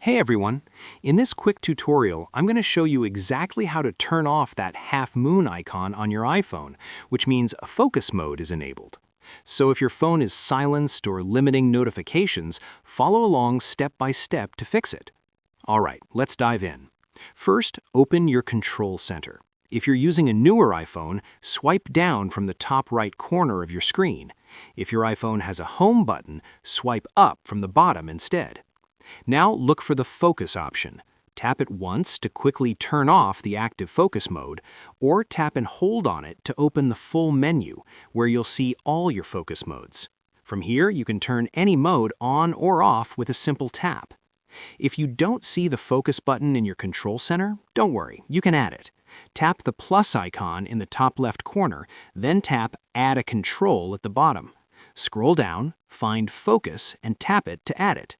Hey everyone! In this quick tutorial, I'm going to show you exactly how to turn off that half moon icon on your iPhone, which means a focus mode is enabled. So if your phone is silenced or limiting notifications, follow along step by step to fix it. Alright, let's dive in. First, open your Control Center. If you're using a newer iPhone, swipe down from the top right corner of your screen. If your iPhone has a Home button, swipe up from the bottom instead. Now look for the Focus option. Tap it once to quickly turn off the active focus mode, or tap and hold on it to open the full menu, where you'll see all your focus modes. From here, you can turn any mode on or off with a simple tap. If you don't see the focus button in your Control Center, don't worry, you can add it. Tap the plus icon in the top left corner, then tap Add a Control at the bottom. Scroll down, find Focus, and tap it to add it.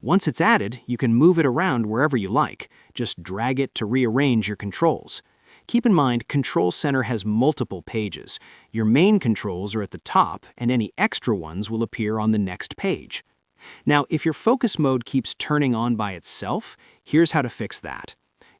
Once it's added, you can move it around wherever you like. Just drag it to rearrange your controls. Keep in mind, Control Center has multiple pages. Your main controls are at the top, and any extra ones will appear on the next page. Now, if your focus mode keeps turning on by itself, here's how to fix that.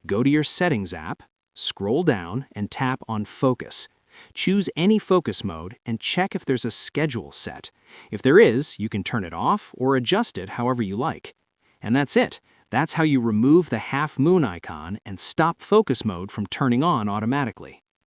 Go to your Settings app, scroll down, and tap on Focus. Choose any focus mode and check if there's a schedule set. If there is, you can turn it off or adjust it however you like. And that's it. That's how you remove the half moon icon and stop focus mode from turning on automatically.